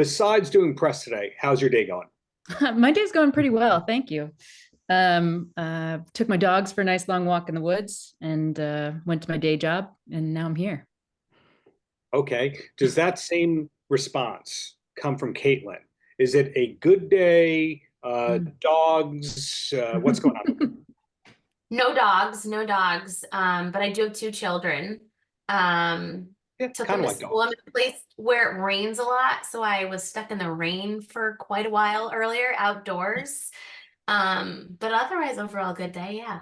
besides doing press today, how's your day going? My day's going pretty well, thank you. Took my dogs for a nice long walk in the woods and went to my day job, and now I'm here. Okay. Does that same response come from Caitlin? Is it a good day? Dogs? What's going on? No dogs, no dogs. But I do have two children. Yeah, Took kind them of to like school. I'm dogs. in a place where it rains a lot, so I was stuck in the rain for quite a while earlier outdoors. But otherwise, overall, good day. Yeah.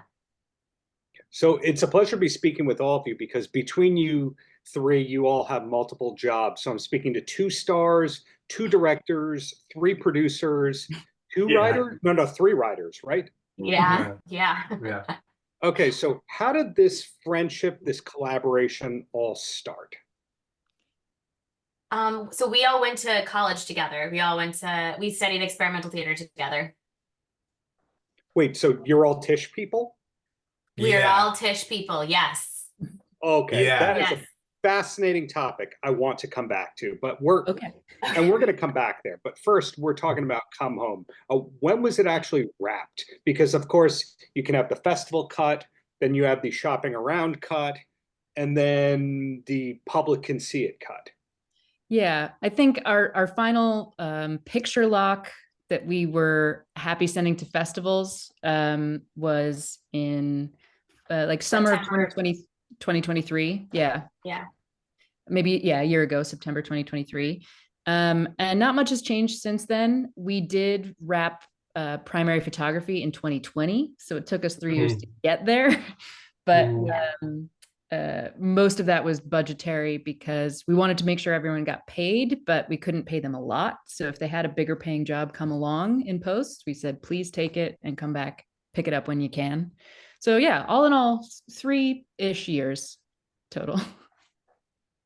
So it's a pleasure to be speaking with all of you because between you three, you all have multiple jobs. So I'm speaking to two stars, two directors, three producers, two writers. No, three writers, right? Yeah. Yeah. Yeah. Yeah. Okay, so how did this friendship, this collaboration all start? So we all went to college together. We studied experimental theater together. Wait, so you're all Tish people? We are Yeah. all Tish people. Yes. Okay, Yeah. that is Yes. a fascinating topic I want to come back to, but we're Okay. going to come back there. But first, we're talking about Come Home. When was it actually wrapped? Because of course, you can have the festival cut, then you have the shopping around cut, and then the public can see it cut. Yeah, I think our final picture lock that we were happy sending to festivals was in like summer of September. 2023. Yeah, Yeah. maybe, yeah, a year ago, September 2023. And not much has changed since then. We did wrap primary photography in 2020, so it took us 3 years to get there. But most of that was budgetary because we wanted to make sure everyone got paid, but we couldn't pay them a lot. So if they had a bigger paying job come along in post, we said, please take it and come back, pick it up when you can. So yeah, all in all, 3-ish years total.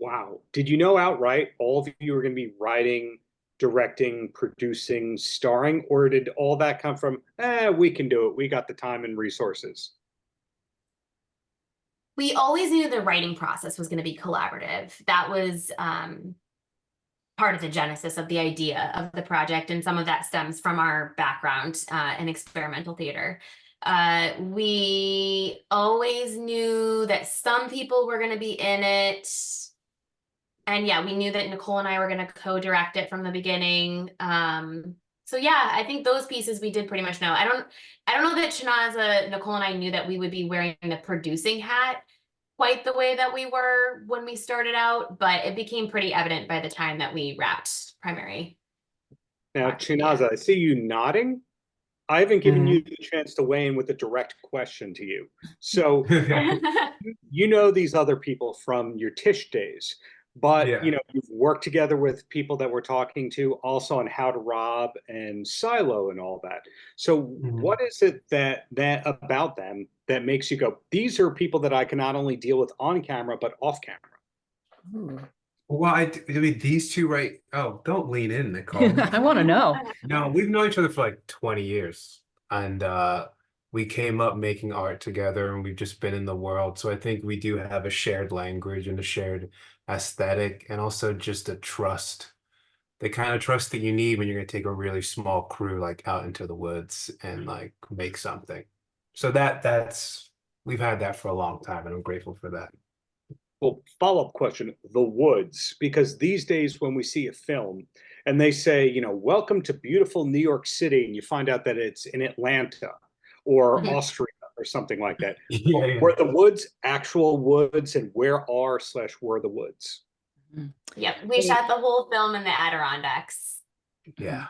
Wow. Did you know outright all of you were going to be writing, directing, producing, starring, or did all that come from, we can do it. We got the time and resources? We always knew the writing process was going to be collaborative. That was part of the genesis of the idea of the project, and some of that stems from our background in experimental theater. We always knew that some people were going to be in it. And yeah, we knew that Nicole and I were going to co-direct it from the beginning. So yeah, I think those pieces we did pretty much know. I don't know that Chinaza, Nicole and I knew that we would be wearing the producing hat quite the way that we were when we started out, but it became pretty evident by the time that we wrapped primary. Now, Chinaza, I see you nodding. I haven't given you the chance to weigh in with a direct question to you. So you know these other people from your Tish days, but you've worked together with people that we're talking to also on How to Rob and Silo and all that. So what is it that about them that makes you go, these are people that I can not only deal with on camera, but off camera? Well, I mean, these two, right? Oh, don't lean in, Nicole. I want to know. No, we've known each other for like 20 years. And we came up making art together, and we've just been in the world. So I think we do have a shared language and a shared aesthetic, and also just a trust. The kind of trust that you need when you're going to take a really small crew like out into the woods and like make something. So that's we've had that for a long time, and I'm grateful for that. Well, follow-up question, the woods, because these days when we see a film and they say, welcome to beautiful New York City, and you find out that it's in Atlanta or Austria or something like that. Were the woods actual woods, and where were the woods? Yep, we shot the whole film in the Adirondacks. Yeah.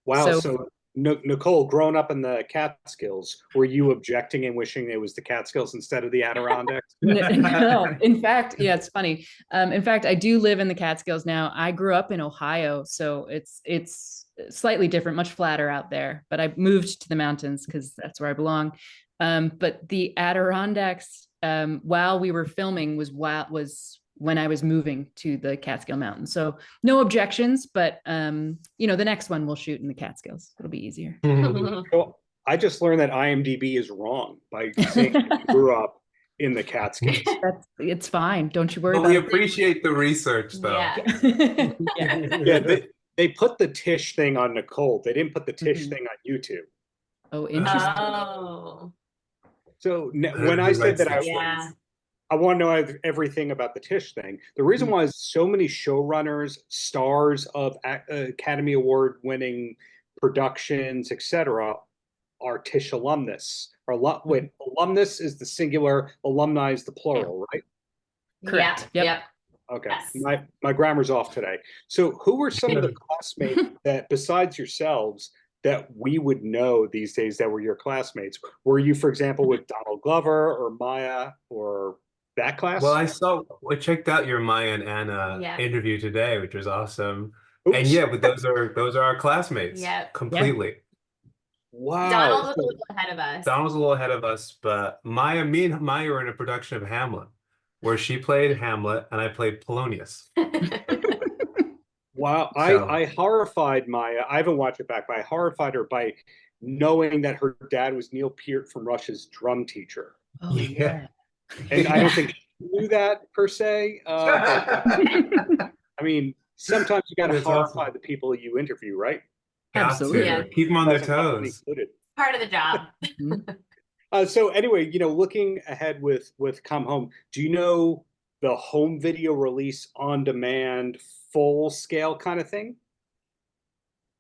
Wow, so Nicole, growing up in the Catskills, were you objecting and wishing it was the Catskills instead of the Adirondacks? No, in fact, yeah, it's funny. In fact, I do live in the Catskills now. I grew up in Ohio, so it's slightly different, much flatter out there. But I moved to the mountains because that's where I belong. But the Adirondacks, while we were filming, was when I was moving to the Catskill Mountains. So no objections, but the next one we'll shoot in the Catskills. It'll be easier. Well, I just learned that IMDb is wrong by saying you grew up in the Catskills. It's fine. Don't you worry But about we it. appreciate the research, though. Yeah. Yeah. Yeah, They put the Tish thing on Nicole. They didn't put the Tish Mhm. thing on YouTube. Oh, interesting. Oh, So when I said that yeah. I want to know everything about the Tish thing, the reason why is so many showrunners, stars of Academy Award winning productions, etc., are Tish alumnus. Wait, alumnus is the singular, alumni is the plural, right? Correct. Yep. Yep. Okay, Yes. my grammar's off today. So who were some of the classmates that, besides yourselves, that we would know these days that were your classmates? Were you, for example, with Donald Glover or Maya or that class? Well, I checked out your Maya and Anna Yeah. interview today, which was awesome. Oops. And yeah, but those are our classmates. Yep. Completely. Wow. Donald was a little ahead of us. Donald's a little ahead of us, but me and Maya were in a production of Hamlet, where she played Hamlet and I played Polonius. Wow, So- I horrified Maya. I haven't watched it back, but I horrified her by knowing that her dad was Neil Peart from Rush's drum teacher. Oh, Yeah. And I don't think she knew that per se. I mean, sometimes you got to That's horrify awesome. the people you interview, right? Got Absolutely. to. Yeah. Keep them on their That's not toes. included. Part of the job. So anyway, looking ahead with Come Home, do you know the home video release on demand, full scale kind of thing?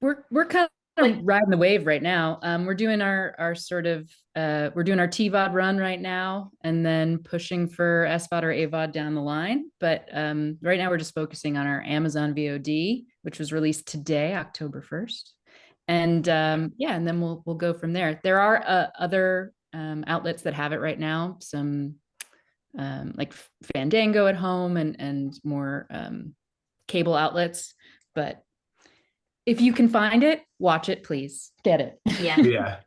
We're kind of riding the wave right now. We're doing our sort of we're doing our TVOD run right now, and then pushing for SVOD or AVOD down the line. But right now we're just focusing on our Amazon VOD, which was released today, October 1st. And yeah, and then we'll go from there. There are other outlets that have it right now, some like Fandango at home and more cable outlets. But if you can find it, watch it, please. Get it. Yeah. Yeah.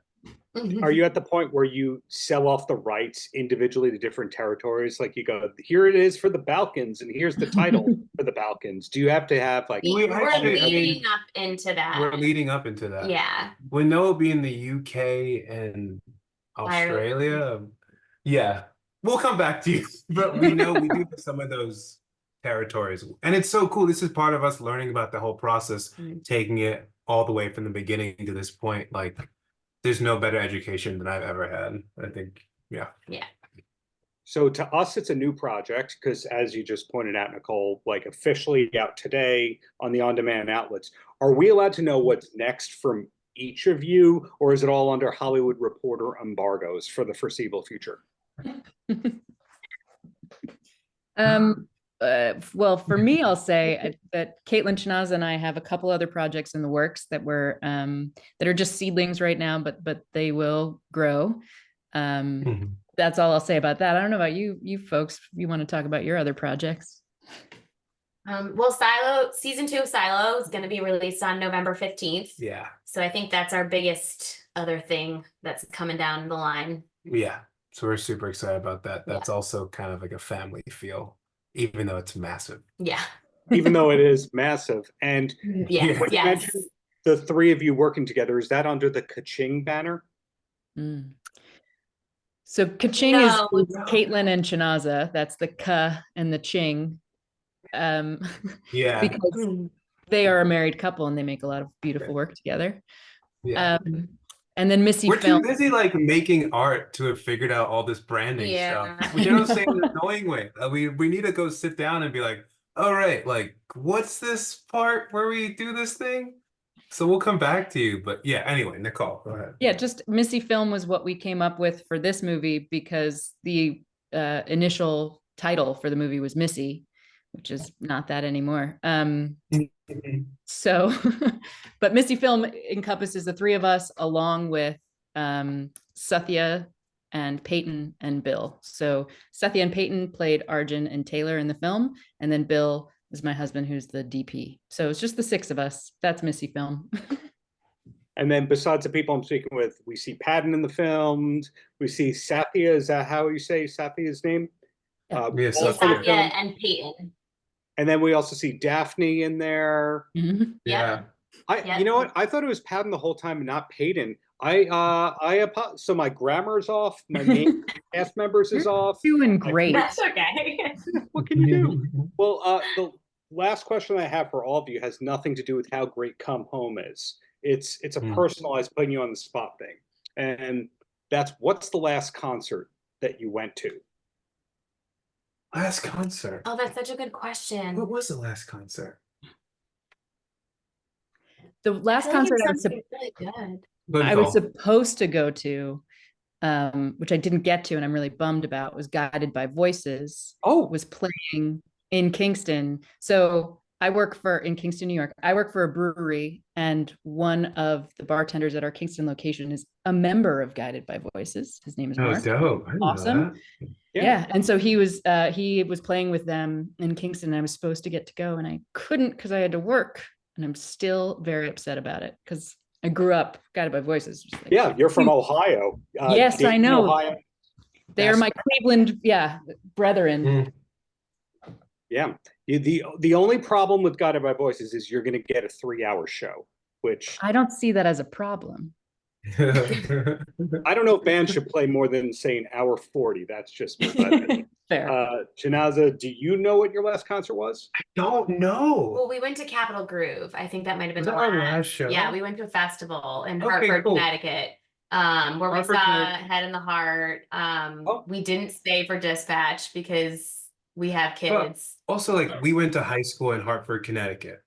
Are you at the point where you sell off the rights individually to different territories? Like you go, here it is for the Balkans, and here's the title for the Balkans. Do you have to have like? We're actually, leading up into that. We're leading up into that. Yeah. We know it'll be in the UK and Australia. Yeah. We'll come back to you. But we know we do have some of those territories. And it's so cool. This is part of us learning about the whole process, taking it all the way from the beginning to this point. Like, there's no better education than I've ever had. I think, yeah. Yeah. So to us, it's a new project because, as you just pointed out, Nicole, like officially out today on the on-demand outlets. Are we allowed to know what's next from each of you, or is it all under Hollywood Reporter embargoes for the foreseeable future? Well, for me, I'll say that Caitlin, Chinaza, and I have a couple other projects in the works that we're that are just seedlings right now, but they will grow. That's all I'll say about that. I don't know about you folks. If you want to talk about your other projects? Well, season 2 of Silo is going to be released on November 15th. Yeah. So I think that's our biggest other thing that's coming down the line. Yeah. So we're super excited about that. That's also kind of like a family feel, even though it's massive. Yeah. Even though it is massive. And Yes. when you Yes. mentioned the three of you working together, is that under the Kaching banner? So Kaching No. is Caitlin and Chinaza. That's the Ka and the Ching. Yeah. Because they are a married couple and they make a lot of beautiful work together. Yeah. And then Missy We're Film. too busy like making art to have figured out all this branding stuff. We don't say it in an annoying way. We need to go sit down and be like, all right, like what's this part where we do this thing? So we'll come back to you. But yeah, anyway, Nicole, go ahead. Yeah, just Missy Film was what we came up with for this movie because the initial title for the movie was Missy, which is not that anymore. So, but Missy Film encompasses the three of us along with Sathya and Peyton and Bill. So Sathya and Peyton played Arjun and Taylor in the film, and then Bill is my husband, who's the DP. So it's just the six of us. That's Missy Film. And then besides the people I'm speaking with, we see Patton in the films. We see Sathya. Is that how you say Sathya's name? Yeah. Also Sathya. in the film. and Peyton. And then we also see Daphne in there. Yeah. You know what? I thought it was Patton the whole time, not Peyton. So my grammar's off. My name cast members is off. Doing great. That's okay. What can you do? Well, last question I have for all of you has nothing to do with how great Come Home is. It's a personalized, putting you on the spot thing. And that's, what's the last concert that you went to? Last concert. Oh, that's such a good question. What was the last concert? The last I feel like concert it's something really good. I was supposed to go to, which I didn't get to, and I'm really bummed about, was Guided by Voices. Was playing in Kingston. So I work in Kingston, New York. I work for a brewery, and one of the bartenders at our Kingston location is a member of Guided by Voices. His name is Mark. Dope. I didn't know Awesome. that. Yeah. And so he was playing with them in Kingston, and I was supposed to get to go, and I couldn't because I had to work. And I'm still very upset about it because I grew up Guided by Voices. Like, yeah, you're from Ohio. Yes, Dayton, I know. Ohio. They're my Cleveland, brethren. Yeah. The only problem with Guided by Voices is you're going to get a 3-hour show, which I don't see that as a problem. I don't know if bands should play more than, say, an hour 40. That's just me. Fair. Chinaza, do you know what your last concert was? I don't know. Well, we went to Capitol Groove. I think that might have been Was the that our last show? Yeah, we went to a festival in Okay, Hartford, cool. Connecticut, where Hartford, we saw Connecticut. Head in the Heart. We didn't stay for Dispatch because we have kids. Also, like, we went to high school in Hartford, Connecticut.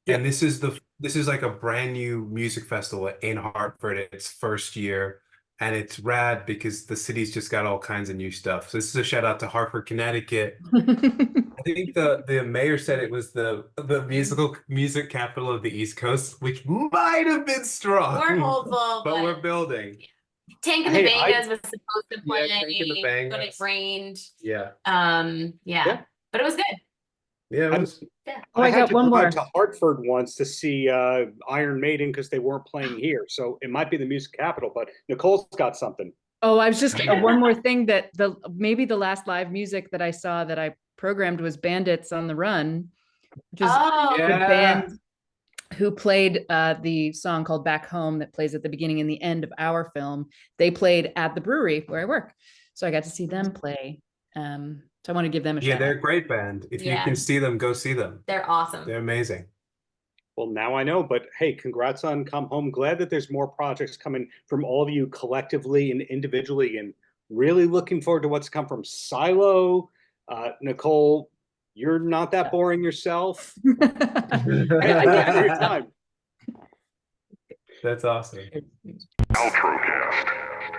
Yeah. And this is like a brand new music festival in Hartford. It's first year, and it's rad because the city's just got all kinds of new stuff. So this is a shout out to Hartford, Connecticut. I think the mayor said it was the music capital of the East Coast, which might have been strong. We're hopeful, but we're building. Tank and the Hey, Bangas was supposed to play, Tank and the Bangas. but it rained. Yeah. Yeah. But it was good. Yeah, it was. Oh, I got to one drive more. to Hartford once to see Iron Maiden because they weren't playing here. So it might be the music capital, but Nicole's got something. Oh, I was just one more thing that maybe the last live music that I saw that I programmed was Bandits on the Run, which is Oh, the band who played the song called Back Home that plays at the beginning and the end of our film. They played at the brewery where I work. So I got to see them play. So I want to give them a shout out. They're a great band. If you can see them, go see them. They're awesome. They're amazing. Well, now I know, but hey, congrats on Come Home. Glad that there's more projects coming from all of you collectively and individually, and really looking forward to what's come from Silo. Nicole, you're not that boring yourself. Hey, thanks for your time. That's awesome. Paltrocast.